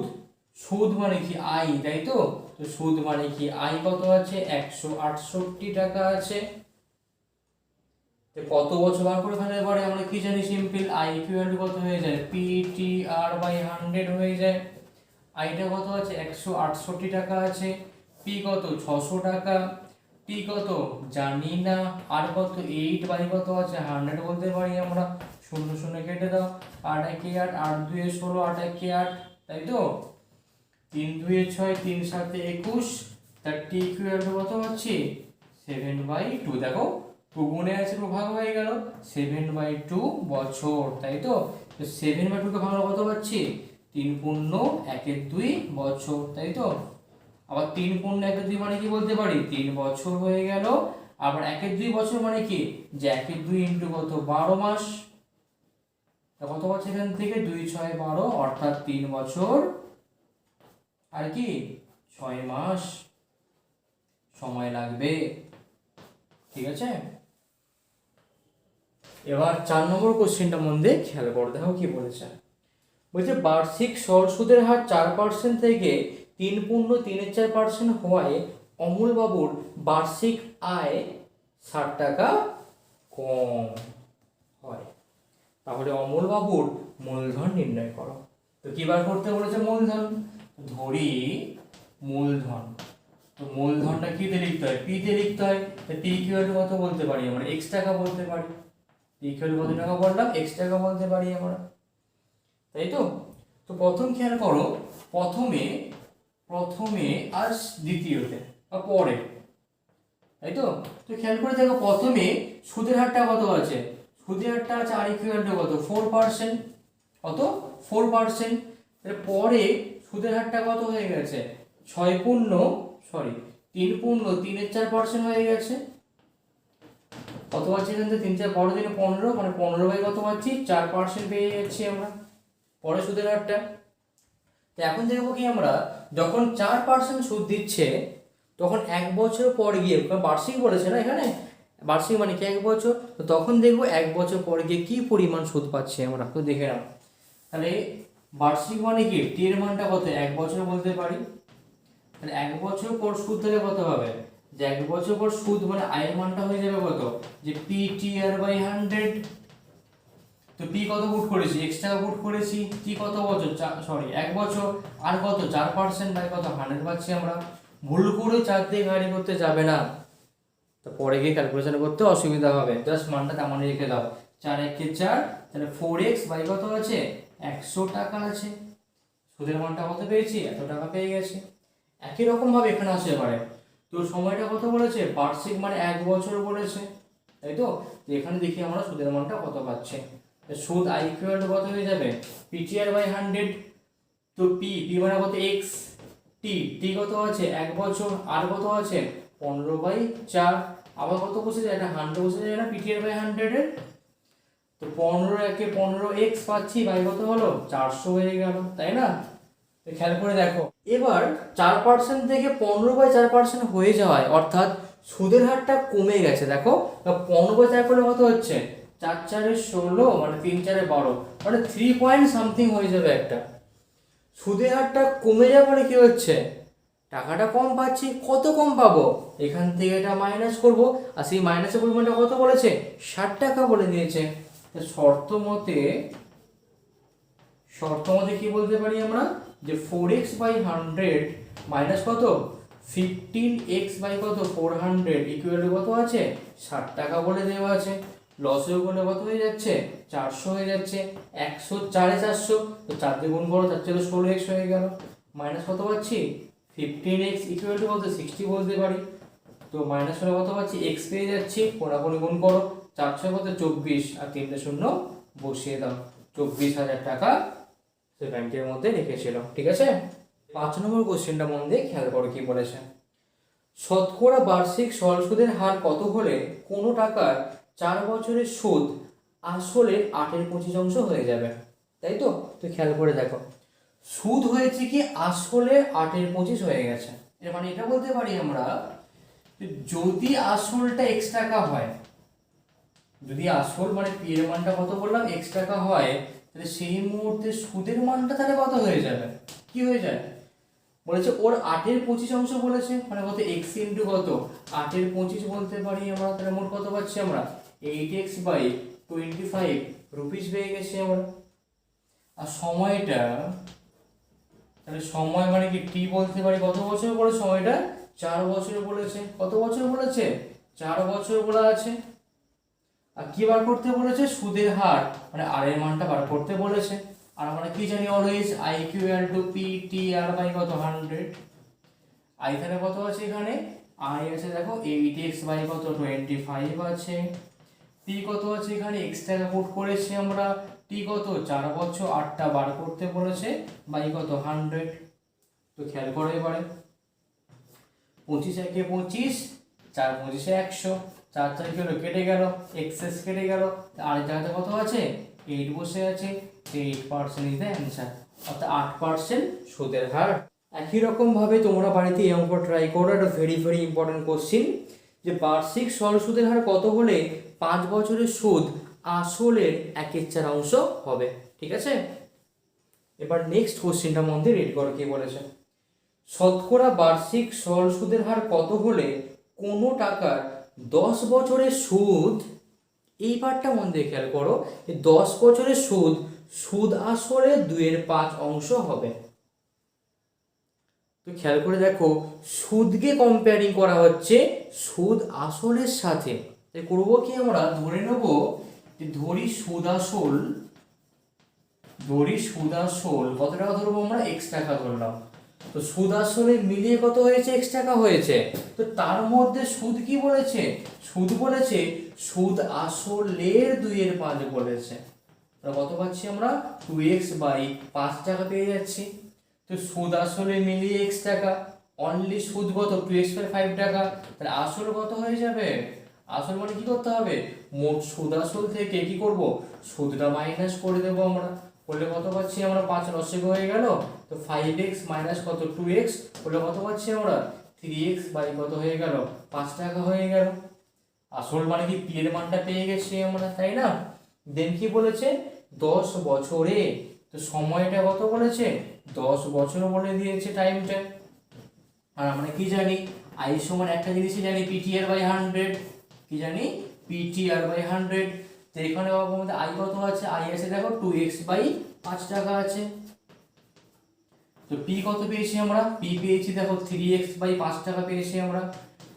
সুদ মানে কি আই, তাই তো? তো সুদ মানে কি আই কত আছে 168 টাকা আছে। তো কত বছর বার করে ফেলে পরে আমরা কি জানি সিম্পল, আই ইকুয়াল টু কত হয়ে যায় পি টি আর বাই 100 হয়ে যায়, আইটা কত আছে 168 টাকা আছে, পি কত 600 টাকা, টি কত জানি না, আর কত 8 বাই কত আছে 100 বলতে পারি আমরা, 0 0 কেটে দাও, 8 1 8, 8 2 16, 8 1 8, তাই তো? 3 2 6, 3 7 21, তার টি ইকুয়াল টু কত পাচ্ছি 7/2, দেখো 2 গুণে আছে 2 ভাগ হয়ে গেল 7/2 বছর, তাই তো? তো 7/2 কে ভাঙলে কত পাচ্ছি 3 পূর্ণ 1 2 বছর, তাই তো? আবার 3 পূর্ণ 1 2 মানে কি বলতে পারি 3 বছর হয়ে গেল, আবার 1 2 বছর মানে কি যে 1 2 ইনটু কত 12 মাস, তা কত বছর এখান থেকে 2 6 12, অর্থাৎ 3 বছর আর কি 6 মাস সময় লাগবে, ঠিক আছে? এবার 4 নম্বর কোশ্চেনটা মন দিয়ে খেয়াল করে দেখো কি বলেছে, বলছে বার্ষিক সরল সুদের হার 4% থেকে 3.34% হওয়ায় অমূল বাবুর বার্ষিক আয় 60 টাকা কম হয়, তাহলে অমূল বাবুর মূলধন নির্ণয় করো। তো কি বার করতে বলেছে মূলধন, ধরি মূলধন, তো মূলধনটা কি তে লিখতে হয় পি তে লিখতে হয়, তো পি ইকুয়াল টু কত বলতে পারি আমরা x টাকা বলতে পারি, পি ইকুয়াল টু কত টাকা বললাম x টাকা বলতে পারি আমরা, তাই তো? তো প্রথম খেয়াল করো, প্রথমে আর দ্বিতীয়তে বা পরে, তাই তো? তো খেয়াল করে দেখো প্রথমে সুদের হারটা কত আছে, সুদের হারটা আছে আর ইকুয়াল টু কত 4%, কত 4%, এর পরে সুদের হারটা কত হয়ে গেছে 3 পূর্ণ 3 এর 4% হয়ে গেছে, কত পাচ্ছি এখান থেকে 3 4 12 দিনে 15, মানে 15 বাই কত পাচ্ছি 4% পেয়ে যাচ্ছি আমরা পরে সুদের হারটা। তো এখন দেখবো কি আমরা যখন 4% সুদ দিচ্ছে তখন 1 বছর পর গিয়ে, বার্ষিক বলেছে না এখানে, বার্ষিক মানে কি 1 বছর, তো তখন দেখবো 1 বছর পর গিয়ে কি পরিমাণ সুদ পাচ্ছি আমরা, তো দেখে নাও। তাহলে বার্ষিক মানে কি টি এর মানটা কত 1 বছর বলতে পারি, তাহলে 1 বছর পর সুদ দিলে কত হবে, যে 1 বছর পর সুদ মানে আয়ের মানটা হয়ে যাবে কত, যে পি টি আর বাই 100, তো পি কত পুট করেছি x টাকা পুট করেছি, টি কত বছর 1 বছর, আর কত 4% বাই কত 100 পাচ্ছি আমরা, ভুল করে 4 দিয়ে গাড়ি করতে যাবে না, তো পরে গিয়ে ক্যালকুলেশন করতে অসুবিধা হবে, জাস্ট মানটা তেমন রেখে দাও, 4 1 কে 4, তাহলে 4x বাই কত আছে 100 টাকা আছে, সুদের মানটা কত পেয়েছি এত টাকা পেয়ে গেছি। একই রকম ভাবে এখানে আসতে পারে, তো তো সময়টা কত বলেছে, বার্ষিক মানে 1 বছর বলেছে, তাই তো। এখানে দেখি আমরা সুদের মানটা কত পাচ্ছি। সুদ আই ইকুয়াল টু কত হয়ে যাবে, পিটিআর বাই 100। তো পি মানে কত, এক্স, টি কত আছে 1 বছর, আর কত আছে 15/4, আবার কত বসে যায়, এটা 100 বসে যায় না পিটিআর বাই 100 এর। তো 15 একে 15 এক্স পাচ্ছি, বাই কত হলো 400 হয়ে গেল, তাই না। তো খেয়াল করে দেখো, এবার 4% থেকে 15/4% হয়ে যাওয়ায়, অর্থাৎ সুদের হারটা কমে গেছে। দেখো 15/4 করলে কত হচ্ছে, 4×4 = 16, মানে 3×4 = 12, মানে 3 পয়েন্ট সামথিং হয়ে যাবে একটা। সুদের হারটা কমে যাওয়ার পরে কি হচ্ছে, টাকাটা কম পাচ্ছি। কত কম পাবো, এখান থেকে এটা মাইনাস করব, আর সেই মাইনাসের পরিমাণটা কত বলেছে, 60 টাকা বলে দিয়েছে। শর্ত মতে কি বলতে পারি আমরা, যে 4x/100 মাইনাস কত 15x/কত 400 ইকুয়াল টু কত আছে 60 টাকা বলে দেওয়া আছে। লসের গুণে কত হয়ে যাচ্ছে, 400 হয়ে যাচ্ছে, 100 4 400, তো 4 দিয়ে গুণ করো, 4 4 16x হয়ে গেল, মাইনাস কত পাচ্ছি 15x ইকুয়াল টু কত 60 বলতে পারি। তো মাইনাস হলে কত পাচ্ছি, x পেয়ে যাচ্ছি, কোনাকুনি গুণ করো, 400 কত 24, আর 3টে শূন্য বসিয়ে দাও, 24,000 টাকা সে ব্যাংকের মধ্যে রেখেছিল। ঠিক আছে, 5 নম্বর কোশ্চেনটা মন দিয়ে খেয়াল করো কি বলেছে। শতকরা বার্ষিক সরল সুদের হার কত হলে কোনো টাকার 4 বছরের সুদ আসলে 8/25 হয়ে যাবে, তাই তো। তো খেয়াল করে দেখো, সুদ হয়েছে কি আসলে 8/25 হয়ে গেছে। এর মানে এটা বলতে পারি আমরা, যদি আসলটা x টাকা হয়, যদি আসল মানে পি এর মানটা কত বললাম x টাকা হয়, তাহলে সেই মুহূর্তে সুদের মানটা তাহলে কত হয়ে যাবে, কি হয়ে যায় বলেছে, ওর 8/25 বলেছে, মানে কত x ইন্টু কত 8/25 বলতে পারি আমরা। তাহলে মোট কত পাচ্ছি আমরা, 8x/25 রুপিস পেয়ে গেছি আমরা। আর সময়টা, তাহলে সময় মানে কি টি বলতে পারি, কত বছর বলে সময়টা 4 বছর বলেছে। কত বছর বলেছে, 4 বছর বলা আছে। আর কি বার করতে বলেছে, সুদের হার মানে আর এর মানটা বার করতে বলেছে। আর আমরা কি জানি, always I equal to P T R by কত 100। আই তাহলে কত আছে এখানে, আই আছে দেখো 8x/ কত 25 আছে, পি কত আছে এখানে x টাকা পুট করেছি আমরা, টি কত 4 বছর 8টা বার করতে বলেছে, বাই কত 100। তো খেয়াল করো এবারে, 25 একে 25, 4 25 100, 4 4 গেল কেটে গেল, এক্সেস কেটে গেল, আর জায়গাতে কত আছে 8 বসে আছে, 8% ইজ দ্য অ্যান্সার, অর্থাৎ 8% সুদের হার। একই রকম ভাবে তোমরা বাড়িতে এই অঙ্ক ট্রাই করো। একটা ভেরি ভেরি ইম্পর্টেন্ট কোশ্চিন, যে বার্ষিক সরল সুদের হার কত হলে 5 বছরের সুদ আসলের 1/4 হবে। ঠিক আছে, এবার নেক্সট কোশ্চিনটা মন দিয়ে রিড করো কি বলেছে। শতকরা বার্ষিক সরল সুদের হার কত হলে কোনো টাকার 10 বছরের সুদ, এই পার্টটা মন দিয়ে খেয়াল করো, 10 বছরের সুদ আসলে 2/5 হবে। তো খেয়াল করে দেখো, সুদকে কম্পেয়ারিং করা হচ্ছে সুদ আসলের সাথে। তাই করবো কি আমরা, ধরে নেব যে ধরি সুদ আসল কত টাকা ধরবো আমরা, x টাকা ধরলাম। তো সুদ আসলে মিলিয়ে কত হয়েছে, x টাকা হয়েছে। তো তার মধ্যে সুদ কি বলেছে, সুদ বলেছে সুদ আসলের 2/5 বলেছে। কত পাচ্ছি আমরা, 2x/5 টাকা পেয়ে যাচ্ছি। তো সুদ আসলে মিলিয়ে x টাকা, অনলি সুদ কত 2x/5 টাকা, তাহলে আসল কত হয়ে যাবে, আসল মানে কি করতে হবে, মোট সুদ আসল থেকে কি করব, সুদটা মাইনাস করে দেবো আমরা। করলে কত পাচ্ছি আমরা, 5 লসে হয়ে গেল, তো 5x মাইনাস কত 2x করলে কত পাচ্ছি আমরা, 3x/, কত হয়ে গেল 5 টাকা হয়ে গেল। আসল মানে কি পি এর মানটা পেয়ে গেছি আমরা, তাই না। দেন কি বলেছে, 10 বছরে, তো সময়টা কত বলেছে, 10 বছর বলে দিয়েছে টাইমটা। আর আমরা কি জানি, আই সমান একটা জিনিসই জানি, PTR/100, কি জানি PTR/100। তো এখানে আমাদের আই কত আছে, আই আছে দেখো 2x/5 টাকা আছে। তো পি কত পেয়েছি আমরা, পি পেয়েছি দেখো 3x/5 টাকা পেয়েছি আমরা।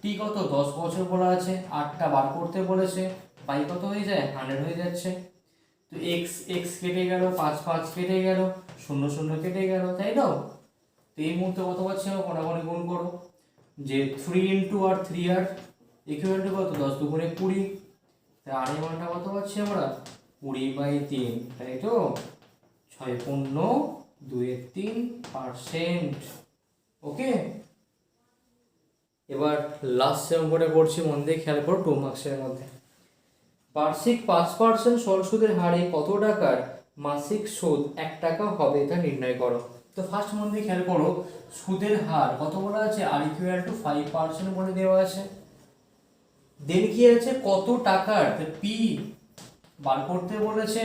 টি কত 10 বছর বলা আছে, 8টা বার করতে বলেছে, বাই কত হয়ে যায় 100 হয়ে যাচ্ছে। তো x কেটে গেল, 5 5 কেটে গেল, 0 0 কেটে গেল, তাই না। তো এই মুহূর্তে কত পাচ্ছি আমরা, কোনাকুনি গুণ করো, যে 3 × 8 ইকুয়াল টু কত 10 দুগুণে 20, তাই আর এর মানটা কত পাচ্ছি আমরা 20/3, তাই তো 6.2-3%। ওকে, এবার লাস্ট অঙ্কটা করছি, মন দিয়ে খেয়াল করো, 2 মার্কসের মধ্যে। বার্ষিক 5% সরল সুদের হারে কত টাকার মাসিক সুদ 1 টাকা হবে তা নির্ণয় করো। তো ফার্স্ট মন দিয়ে খেয়াল করো, সুদের হার কত বলা আছে, আর ইকুয়াল টু 5% বলে দেওয়া আছে। দেন কি আছে, কত টাকার পি বার করতে বলেছে।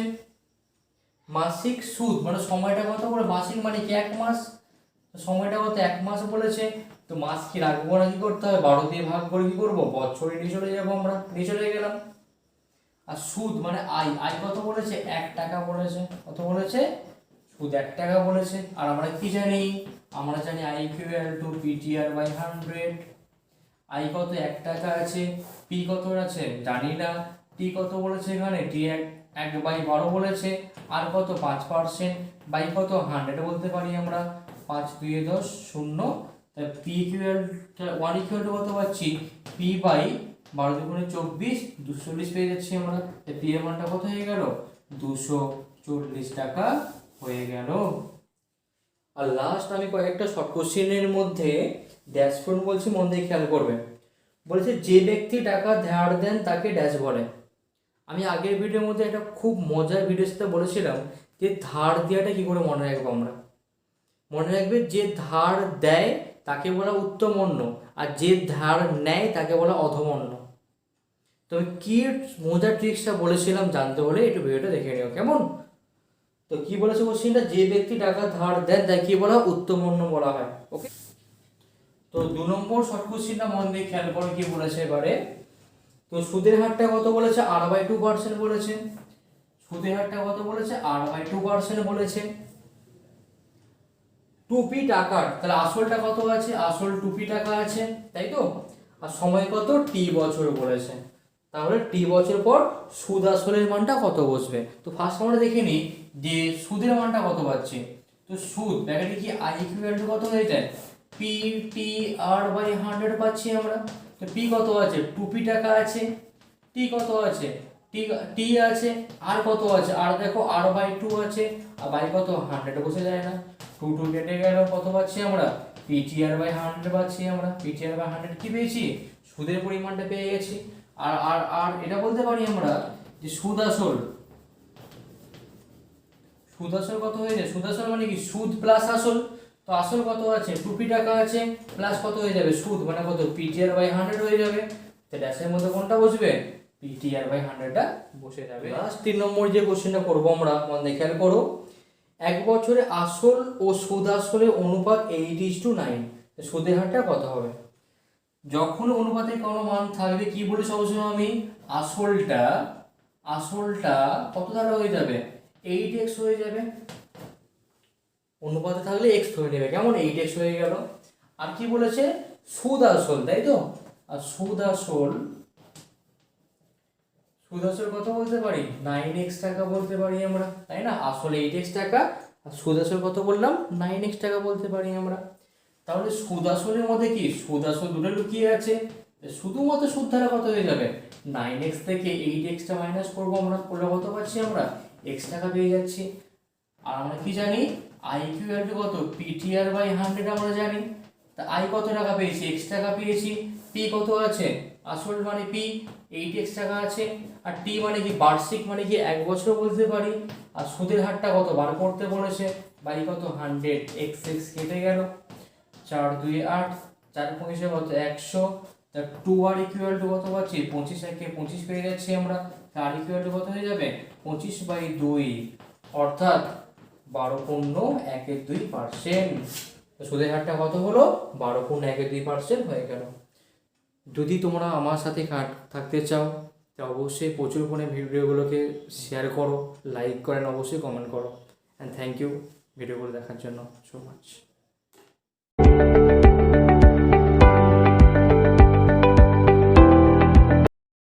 মাসিক সুদ মানে সময়টা কত বলে, মাসিক মানে কি 1 মাস, সময়টা কত 1 মাস বলেছে। তো মাস কি রাখবো না, কি করতে হবে 12 দিয়ে ভাগ করে কি করবো, বছরে নিয়ে চলে যাবো, আমরা নিয়ে চলে গেলাম। আর সুদ মানে আই কত বলেছে 1 টাকা বলেছে, কত বলেছে, সুদ 1 টাকা বলেছে। আর আমরা কি জানি, আমরা জানি I equal two PTR/100। I কত 1 টাকা আছে, পি কত আছে জানি না, টি কত বলেছে এখানে, টি 1/12 বলেছে, আর কত 5% বাই কত 100 বলতে পারি আমরা, 5 2 10 0। তাই পি ইকুয়াল 1 ইকুয়াল টু কত পাচ্ছি, পি বাই 12 দুগুণে 24, 240 পেয়ে যাচ্ছি আমরা। তাই পি এর মানটা কত হয়ে গেল, 240 টাকা হয়ে গেল। আর লাস্ট আমি কয়েকটা শর্ট কোশ্চেনের মধ্যে ড্যাশবোর্ড বলছি, মন দিয়ে খেয়াল করবে। বলেছে যে ব্যক্তি টাকা ধার দেন তাকে ড্যাশ বলে। আমি আগের ভিডিওর মধ্যে একটা খুব মজার ভিডিওর সাথে বলেছিলাম যে ধার দেওয়াটা কি করে মনে রাখবো আমরা। মনে রাখবে যে ধার দেয় তাকে বলা উত্তমন্য, আর যে ধার নেয় তাকে বলা অধমন্য। তো কি মজার ট্রিক্সটা বলেছিলাম জানতে হলে একটু ভিডিওটা দেখে নিও, কেমন। তো কি বলেছে কোশ্চেনটা, যে ব্যক্তি টাকা ধার দেন তাকে কি বলা, উত্তমন্য বলা হয়। ওকে, তো 2 নম্বর শর্ট কোশ্চেনটা মন দিয়ে খেয়াল করে কি বলেছে এবারে। তো সুদের হারটা কত বলেছে, R/2% বলেছে। সুদের হারটা কত বলেছে, R/2% বলেছে। 2p টাকার, তাহলে আসলটা কত আছে, আসল 2p টাকা আছে, তাই তো। আর সময় কত, t বছর বলেছে। তাহলে t বছর পর সুদ আসলের মানটা কত বসবে। তো ফার্স্ট আমরা দেখে নিই যে সুদের মানটা কত পাচ্ছি। তো সুদ ব্যাকেটে কি i ইকুয়াল টু কত হয়ে যায়, PTR/100 পাচ্ছি আমরা। তো p কত আছে, 2p টাকা আছে, t কত আছে, t আছে, আর কত আছে, আর দেখো R/2 আছে, আর বাই কত 100 বসে যায় না, 2 2 কেটে গেল, কত পাচ্ছি আমরা, PTR/100 পাচ্ছি আমরা। PTR/100 কি পেয়েছি, সুদের পরিমাণটা পেয়ে গেছি। আর আর আর এটা বলতে পারি আমরা যে সুদ আসল, সুদ আসল কত হয়ে যায়, সুদ আসল মানে কি সুদ প্লাস আসল। তো আসল কত আছে, 2p টাকা আছে, প্লাস কত হয়ে যাবে সুদ মানে কত, PTR/100 হয়ে যাবে। তো ড্যাশের মধ্যে কোনটা বসবে, PTR/100টা বসে যাবে। লাস্ট 3 নম্বর যে কোশ্চেনটা করব আমরা, মন দিয়ে খেয়াল করো। 1 বছরে আসল ও সুদ আসলের অনুপাত 8:9, সুদের হারটা কত হবে। যখন অনুপাতে কোনো মান থাকবে কি বলে সবসময় আমি, আসলটা কত দ্বারা হয়ে যাবে, 8x হয়ে যাবে। অনুপাতে থাকলে x ধরে নেবে, কেমন 8x হয়ে গেল। আর কি বলেছে, সুদ আসল, তাই তো। আর সুদ আসল কত বলতে পারি, 9x টাকা বলতে পারি আমরা, তাই না। আসলে 8x টাকা, আর সুদ আসল কত বললাম, 9x টাকা বলতে পারি আমরা। তাহলে সুদ আসলের মধ্যে কি, সুদ আসল দুটো লুকিয়ে আছে। শুধুমাত্র সুদ ধারা কত হয়ে যাবে, 9x থেকে 8x টা মাইনাস করবো আমরা, করলে কত পাচ্ছি আমরা, x টাকা পেয়ে যাচ্ছি। আর আমরা কি জানি, i ইকুয়াল টু কত, PTR/100 আমরা জানি। তা i কত টাকা পেয়েছি, x টাকা পেয়েছি। p কত আছে, আসল মানে p 8x টাকা আছে। আর t মানে কি, বার্ষিক মানে কি 1 বছর বলতে পারি। আর সুদের হারটা কত বার করতে বলেছে, বাই কত 100, x কেটে গেল, 4 2 8, 4 5 কত 100। তা 2r ইকুয়াল টু কত পাচ্ছি, 25 একে 25 পেয়ে যাচ্ছি আমরা। আর ইকুয়াল টু কত হয়ে যাবে, 25/2, অর্থাৎ 12.12%। সুদের হারটা কত হলো, 12.12% হয়ে গেল। যদি তোমরা আমার সাথে থাকতে চাও তা অবশ্যই প্রচুর পরিমাণে ভিডিওগুলোকে শেয়ার করো, লাইক করেন, অবশ্যই কমেন্ট করো। অ্যান্ড থ্যাংক ইউ ভিডিওগুলো দেখার জন্য সো মাচ।